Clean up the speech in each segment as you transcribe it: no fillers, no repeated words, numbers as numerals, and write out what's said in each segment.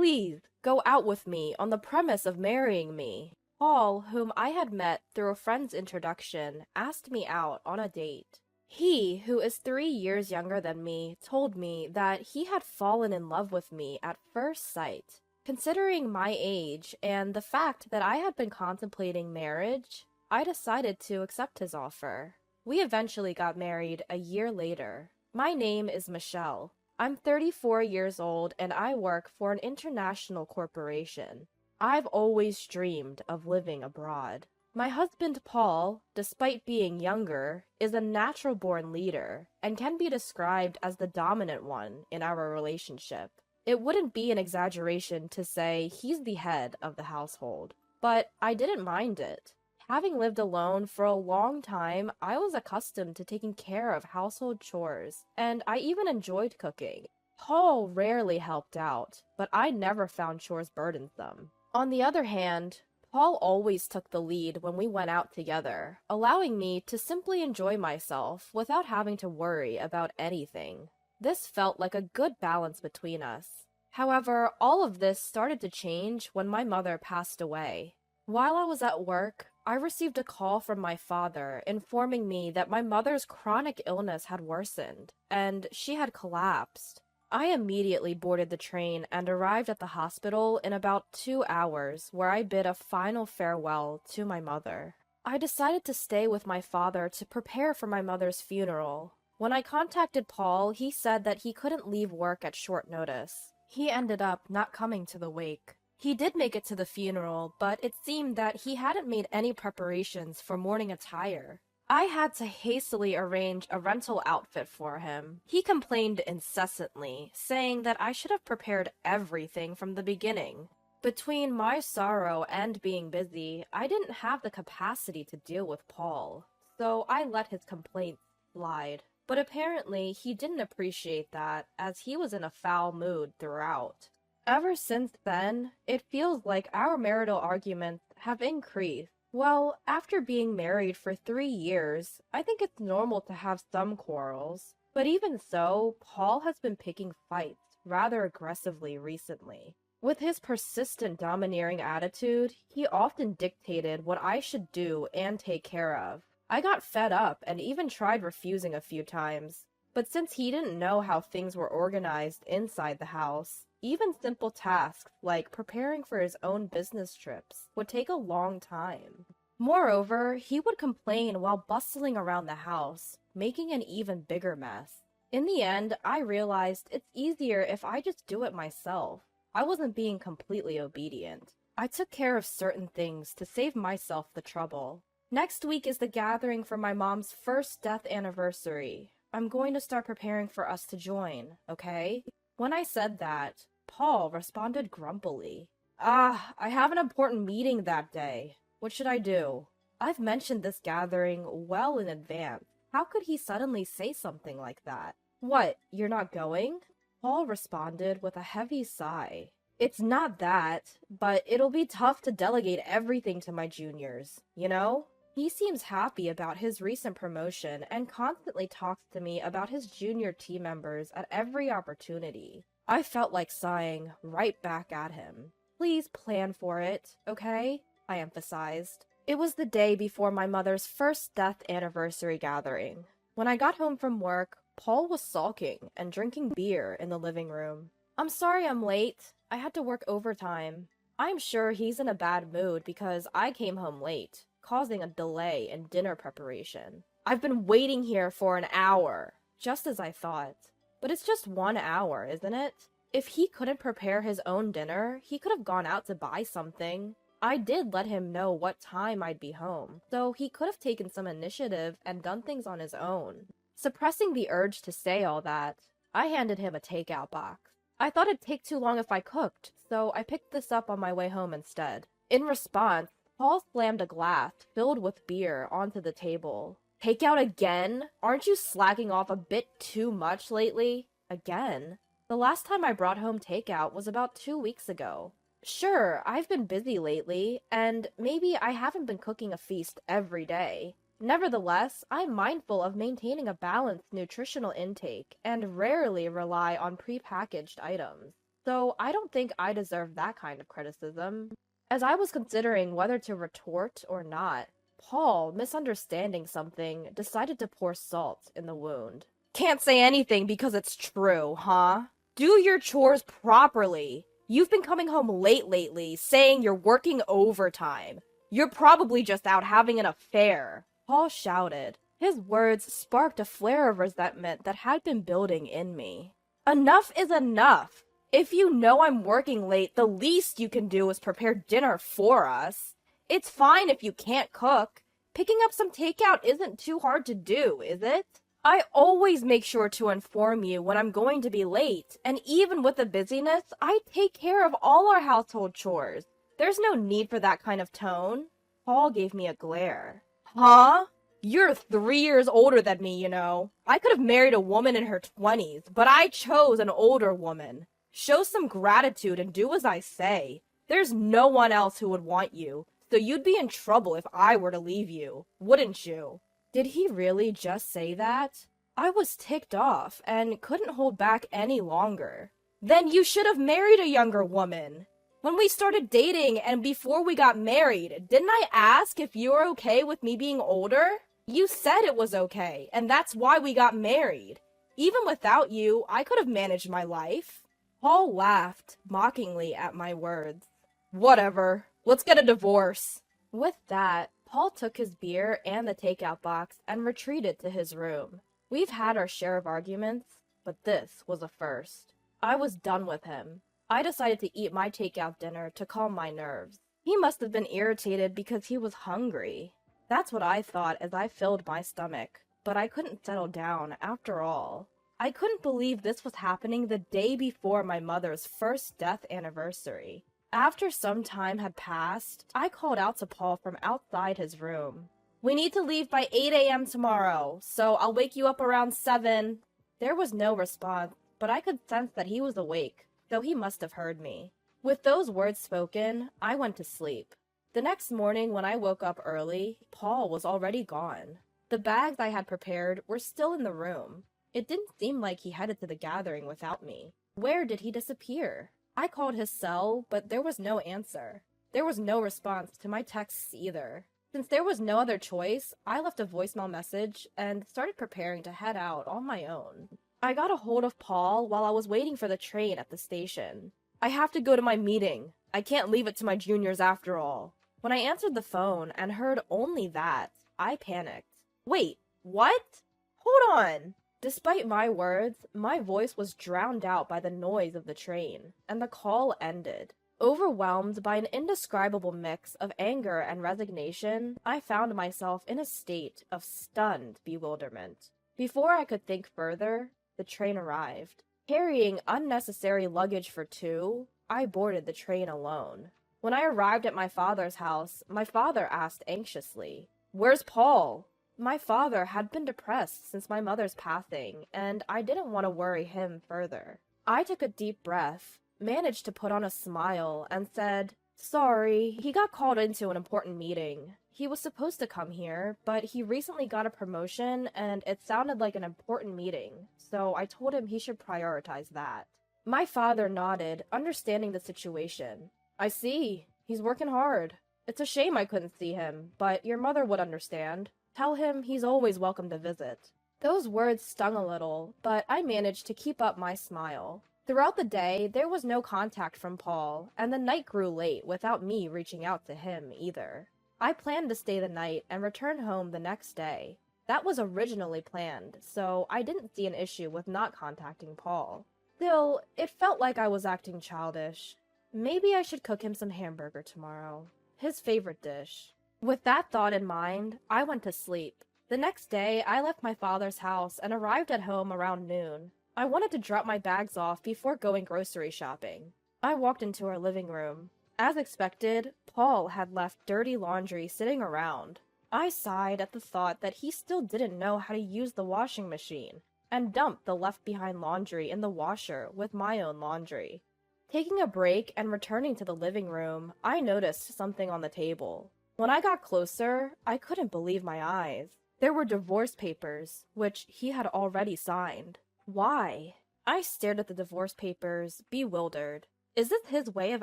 Please, go out with me on the premise of marrying me. Paul, whom I had met through a friend's introduction, asked me out on a date. He, who is 3 years younger than me, told me that he had fallen in love with me at first sight. Considering my age and the fact that I had been contemplating marriage, I decided to accept his offer. We eventually got married a year later. My name is Michelle. I'm 34 years old and I work for an international corporation. I've always dreamed of living abroad. My husband Paul, despite being younger, is a natural-born leader and can be described as the dominant one in our relationship. It wouldn't be an exaggeration to say he's the head of the household, but I didn't mind it. Having lived alone for a long time, I was accustomed to taking care of household chores, and I even enjoyed cooking. Paul rarely helped out, but I never found chores burdensome. On the other hand, Paul always took the lead when we went out together, allowing me to simply enjoy myself without having to worry about anything. This felt like a good balance between us. However, all of this started to change when my mother passed away. While I was at work, I received a call from my father informing me that my mother's chronic illness had worsened, and she had collapsed. I immediately boarded the train and arrived at the hospital in about 2 hours, where I bid a final farewell to my mother. I decided to stay with my father to prepare for my mother's funeral. When I contacted Paul, he said that he couldn't leave work at short notice. He ended up not coming to the wake. He did make it to the funeral, but it seemed that he hadn't made any preparations for mourning attire. I had to hastily arrange a rental outfit for him. He complained incessantly, saying that I should have prepared everything from the beginning. Between my sorrow and being busy, I didn't have the capacity to deal with Paul, so I let his complaints slide. But apparently he didn't appreciate that, as he was in a foul mood throughout. Ever since then, it feels like our marital arguments have increased. Well, after being married for 3 years, I think it's normal to have some quarrels. But even so, Paul has been picking fights rather aggressively recently. With his persistent domineering attitude, he often dictated what I should do and take care of. I got fed up and even tried refusing a few times. But since he didn't know how things were organized inside the house, even simple tasks like preparing for his own business trips would take a long time. Moreover, he would complain while bustling around the house, making an even bigger mess. In the end, I realized it's easier if I just do it myself. I wasn't being completely obedient. I took care of certain things to save myself the trouble. Next week is the gathering for my mom's first death anniversary. I'm going to start preparing for us to join, okay? When I said that, Paul responded grumpily. I have an important meeting that day. What should I do? I've mentioned this gathering well in advance. How could he suddenly say something like that? What, you're not going? Paul responded with a heavy sigh. It's not that, but it'll be tough to delegate everything to my juniors, you know? He seems happy about his recent promotion and constantly talks to me about his junior team members at every opportunity. I felt like sighing right back at him. Please plan for it, okay? I emphasized. It was the day before my mother's first death anniversary gathering. When I got home from work, Paul was sulking and drinking beer in the living room. I'm sorry I'm late. I had to work overtime. I'm sure he's in a bad mood because I came home late, causing a delay in dinner preparation. I've been waiting here for an hour, just as I thought. But it's just 1 hour, isn't it? If he couldn't prepare his own dinner, he could have gone out to buy something. I did let him know what time I'd be home, so he could have taken some initiative and done things on his own. Suppressing the urge to say all that, I handed him a takeout box. I thought it'd take too long if I cooked, so I picked this up on my way home instead. In response, Paul slammed a glass filled with beer onto the table. Takeout again? Aren't you slacking off a bit too much lately? Again? The last time I brought home takeout was about 2 weeks ago. Sure, I've been busy lately, and maybe I haven't been cooking a feast every day. Nevertheless, I'm mindful of maintaining a balanced nutritional intake and rarely rely on prepackaged items. So I don't think I deserve that kind of criticism. As I was considering whether to retort or not, Paul, misunderstanding something, decided to pour salt in the wound. Can't say anything because it's true, huh? Do your chores properly. You've been coming home late lately, saying you're working overtime. You're probably just out having an affair. Paul shouted. His words sparked a flare of resentment that had been building in me. Enough is enough. If you know I'm working late, the least you can do is prepare dinner for us. It's fine if you can't cook. Picking up some takeout isn't too hard to do, is it? I always make sure to inform you when I'm going to be late, and even with the busyness, I take care of all our household chores. There's no need for that kind of tone. Paul gave me a glare. Huh? You're 3 years older than me, you know. I could have married a woman in her 20s, but I chose an older woman. Show some gratitude and do as I say. There's no one else who would want you, so you'd be in trouble if I were to leave you, wouldn't you? Did he really just say that? I was ticked off and couldn't hold back any longer. Then you should have married a younger woman. When we started dating and before we got married, didn't I ask if you were okay with me being older? You said it was okay, and that's why we got married. Even without you, I could have managed my life. Paul laughed mockingly at my words. Whatever. Let's get a divorce. With that, Paul took his beer and the takeout box and retreated to his room. We've had our share of arguments, but this was a first. I was done with him. I decided to eat my takeout dinner to calm my nerves. He must have been irritated because he was hungry. That's what I thought as I filled my stomach, but I couldn't settle down after all. I couldn't believe this was happening the day before my mother's first death anniversary. After some time had passed, I called out to Paul from outside his room. We need to leave by 8 a.m. tomorrow, so I'll wake you up around 7. There was no response, but I could sense that he was awake, though he must have heard me. With those words spoken, I went to sleep. The next morning when I woke up early, Paul was already gone. The bags I had prepared were still in the room. It didn't seem like he headed to the gathering without me. Where did he disappear? I called his cell, but there was no answer. There was no response to my texts either. Since there was no other choice, I left a voicemail message and started preparing to head out on my own. I got a hold of Paul while I was waiting for the train at the station. I have to go to my meeting. I can't leave it to my juniors after all. When I answered the phone and heard only that, I panicked. Wait, what? Hold on! Despite my words, my voice was drowned out by the noise of the train, and the call ended. Overwhelmed by an indescribable mix of anger and resignation, I found myself in a state of stunned bewilderment. Before I could think further, the train arrived. Carrying unnecessary luggage for two, I boarded the train alone. When I arrived at my father's house, my father asked anxiously, "Where's Paul?" My father had been depressed since my mother's passing, and I didn't want to worry him further. I took a deep breath, managed to put on a smile, and said, "Sorry, he got called into an important meeting. He was supposed to come here, but he recently got a promotion, and it sounded like an important meeting, so I told him he should prioritize that." My father nodded, understanding the situation. "I see. He's working hard. It's a shame I couldn't see him, but your mother would understand. Tell him he's always welcome to visit." Those words stung a little, but I managed to keep up my smile. Throughout the day, there was no contact from Paul, and the night grew late without me reaching out to him either. I planned to stay the night and return home the next day. That was originally planned, so I didn't see an issue with not contacting Paul. Still, it felt like I was acting childish. Maybe I should cook him some hamburger tomorrow. His favorite dish. With that thought in mind, I went to sleep. The next day, I left my father's house and arrived at home around noon. I wanted to drop my bags off before going grocery shopping. I walked into our living room. As expected, Paul had left dirty laundry sitting around. I sighed at the thought that he still didn't know how to use the washing machine, and dumped the left-behind laundry in the washer with my own laundry. Taking a break and returning to the living room, I noticed something on the table. When I got closer, I couldn't believe my eyes. There were divorce papers, which he had already signed. Why? I stared at the divorce papers, bewildered. Is this his way of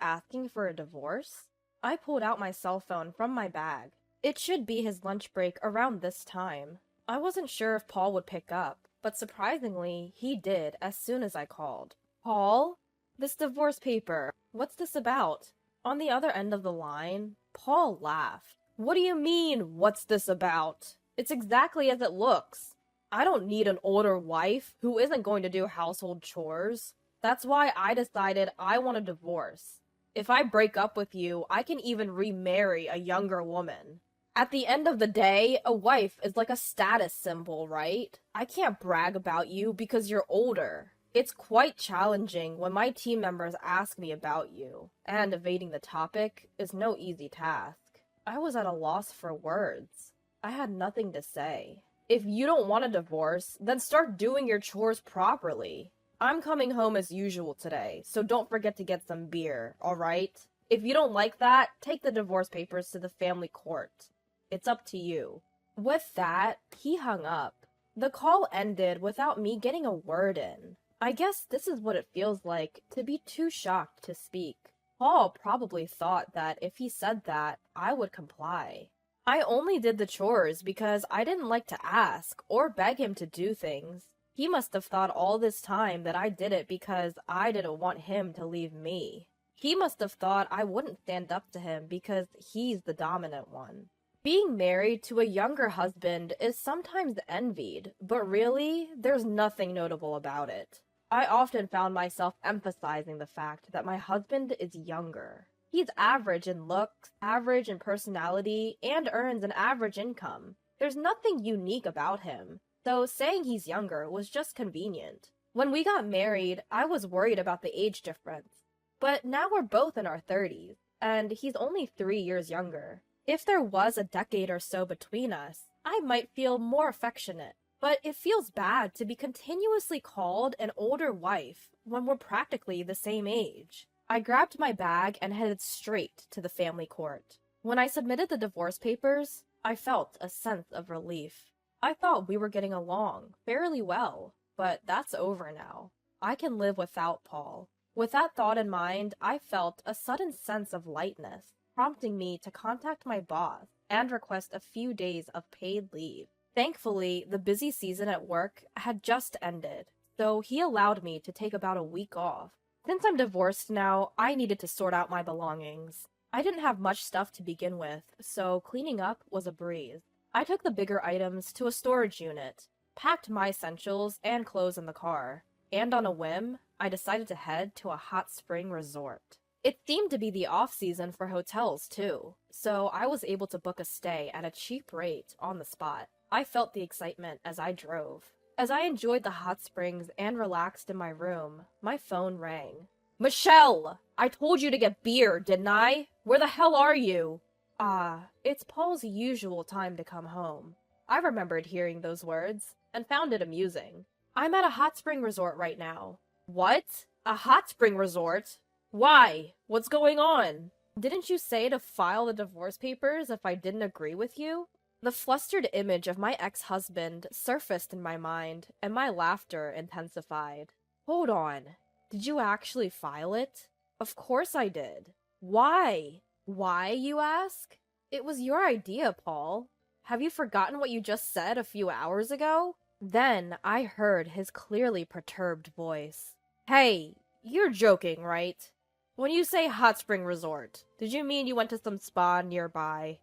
asking for a divorce? I pulled out my cell phone from my bag. It should be his lunch break around this time. I wasn't sure if Paul would pick up, but surprisingly, he did as soon as I called. Paul? This divorce paper. What's this about? On the other end of the line, Paul laughed. What do you mean, what's this about? It's exactly as it looks. I don't need an older wife who isn't going to do household chores. That's why I decided I want a divorce. If I break up with you, I can even remarry a younger woman. At the end of the day, a wife is like a status symbol, right? I can't brag about you because you're older. It's quite challenging when my team members ask me about you, and evading the topic is no easy task. I was at a loss for words. I had nothing to say. If you don't want a divorce, then start doing your chores properly. I'm coming home as usual today, so don't forget to get some beer, alright? If you don't like that, take the divorce papers to the family court. It's up to you. With that, he hung up. The call ended without me getting a word in. I guess this is what it feels like to be too shocked to speak. Paul probably thought that if he said that, I would comply. I only did the chores because I didn't like to ask or beg him to do things. He must have thought all this time that I did it because I didn't want him to leave me. He must have thought I wouldn't stand up to him because he's the dominant one. Being married to a younger husband is sometimes envied, but really, there's nothing notable about it. I often found myself emphasizing the fact that my husband is younger. He's average in looks, average in personality, and earns an average income. There's nothing unique about him, so saying he's younger was just convenient. When we got married, I was worried about the age difference. But now we're both in our 30s, and he's only 3 years younger. If there was a decade or so between us, I might feel more affectionate. But it feels bad to be continuously called an older wife when we're practically the same age. I grabbed my bag and headed straight to the family court. When I submitted the divorce papers, I felt a sense of relief. I thought we were getting along fairly well, but that's over now. I can live without Paul. With that thought in mind, I felt a sudden sense of lightness, prompting me to contact my boss and request a few days of paid leave. Thankfully, the busy season at work had just ended, so he allowed me to take about a week off. Since I'm divorced now, I needed to sort out my belongings. I didn't have much stuff to begin with, so cleaning up was a breeze. I took the bigger items to a storage unit, packed my essentials and clothes in the car, and on a whim, I decided to head to a hot spring resort. It seemed to be the off-season for hotels, too, so I was able to book a stay at a cheap rate on the spot. I felt the excitement as I drove. As I enjoyed the hot springs and relaxed in my room, my phone rang. Michelle! I told you to get beer, didn't I? Where the hell are you? It's Paul's usual time to come home. I remembered hearing those words, and found it amusing. I'm at a hot spring resort right now. What? A hot spring resort? Why? What's going on? Didn't you say to file the divorce papers if I didn't agree with you? The flustered image of my ex-husband surfaced in my mind, and my laughter intensified. Hold on. Did you actually file it? Of course I did. Why? Why, you ask? It was your idea, Paul. Have you forgotten what you just said a few hours ago? Then I heard his clearly perturbed voice. Hey, you're joking, right? When you say hot spring resort, did you mean you went to some spa nearby?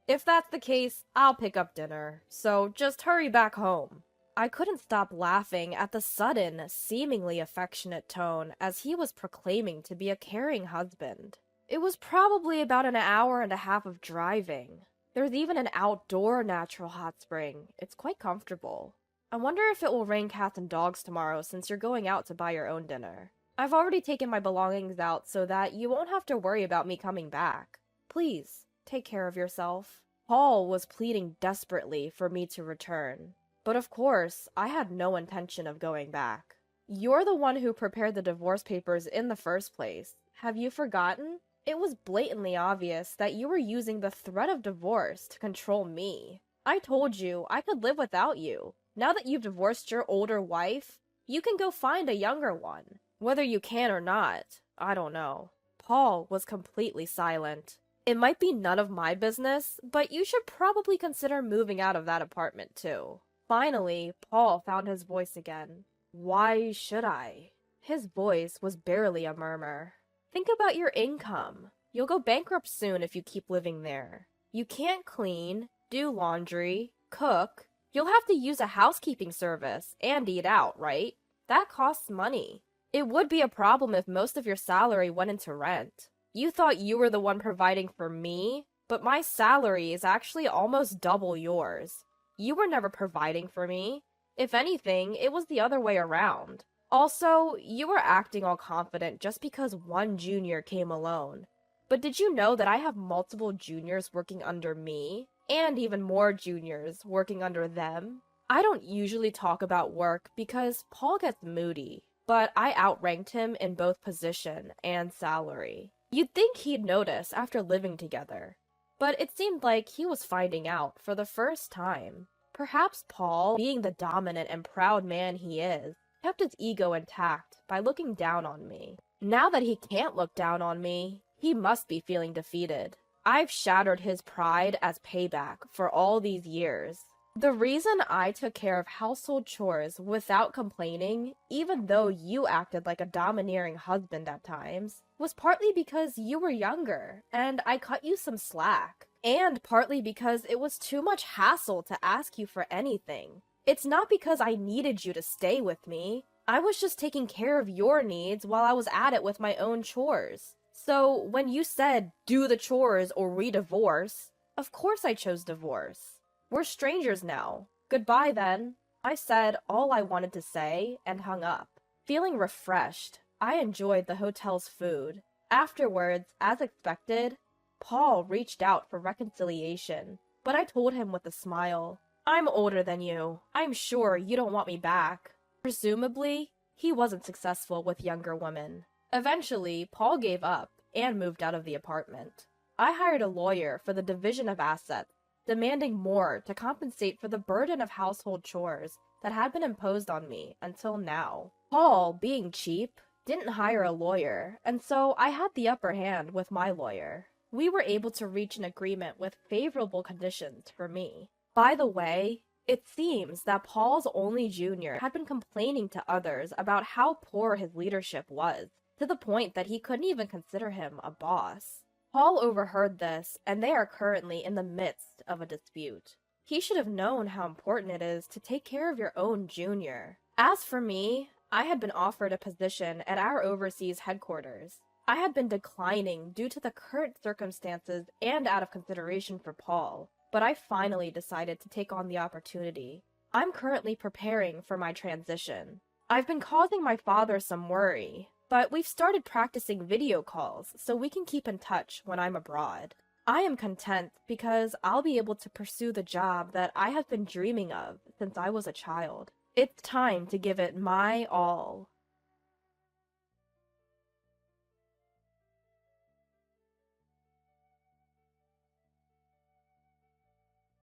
If that's the case, I'll pick up dinner, so just hurry back home. I couldn't stop laughing at the sudden, seemingly affectionate tone as he was proclaiming to be a caring husband. It was probably about an hour and a half of driving. There's even an outdoor natural hot spring. It's quite comfortable. I wonder if it will rain cats and dogs tomorrow since you're going out to buy your own dinner. I've already taken my belongings out so that you won't have to worry about me coming back. Please, take care of yourself. Paul was pleading desperately for me to return. But of course, I had no intention of going back. You're the one who prepared the divorce papers in the first place. Have you forgotten? It was blatantly obvious that you were using the threat of divorce to control me. I told you I could live without you. Now that you've divorced your older wife, You can go find a younger one. Whether you can or not, I don't know. Paul was completely silent. It might be none of my business, but you should probably consider moving out of that apartment too. Finally, Paul found his voice again. Why should I? His voice was barely a murmur. Think about your income. You'll go bankrupt soon if you keep living there. You can't clean, do laundry, cook. You'll have to use a housekeeping service and eat out, right? That costs money. It would be a problem if most of your salary went into rent. You thought you were the one providing for me, but my salary is actually almost double yours. You were never providing for me. If anything, it was the other way around. Also, you were acting all confident just because one junior came alone. But did you know that I have multiple juniors working under me, and even more juniors working under them? I don't usually talk about work because Paul gets moody, but I outranked him in both position and salary. You'd think he'd notice after living together, but it seemed like he was finding out for the first time. Perhaps Paul, being the dominant and proud man he is, kept his ego intact by looking down on me. Now that he can't look down on me, he must be feeling defeated. I've shattered his pride as payback for all these years. The reason I took care of household chores without complaining, even though you acted like a domineering husband at times, was partly because you were younger, and I cut you some slack. And partly because it was too much hassle to ask you for anything. It's not because I needed you to stay with me. I was just taking care of your needs while I was at it with my own chores. So when you said, do the chores or we divorce, of course I chose divorce. We're strangers now. Goodbye then. I said all I wanted to say and hung up. Feeling refreshed, I enjoyed the hotel's food. Afterwards, as expected, Paul reached out for reconciliation, but I told him with a smile, I'm older than you. I'm sure you don't want me back. Presumably, he wasn't successful with younger women. Eventually, Paul gave up and moved out of the apartment. I hired a lawyer for the division of assets, demanding more to compensate for the burden of household chores that had been imposed on me until now. Paul, being cheap, didn't hire a lawyer, and so I had the upper hand with my lawyer. We were able to reach an agreement with favorable conditions for me. By the way, it seems that Paul's only junior had been complaining to others about how poor his leadership was, to the point that he couldn't even consider him a boss. Paul overheard this, and they are currently in the midst of a dispute. He should have known how important it is to take care of your own junior. As for me, I had been offered a position at our overseas headquarters. I had been declining due to the current circumstances and out of consideration for Paul, but I finally decided to take on the opportunity. I'm currently preparing for my transition. I've been causing my father some worry, but we've started practicing video calls so we can keep in touch when I'm abroad. I am content because I'll be able to pursue the job that I have been dreaming of since I was a child. It's time to give it my all.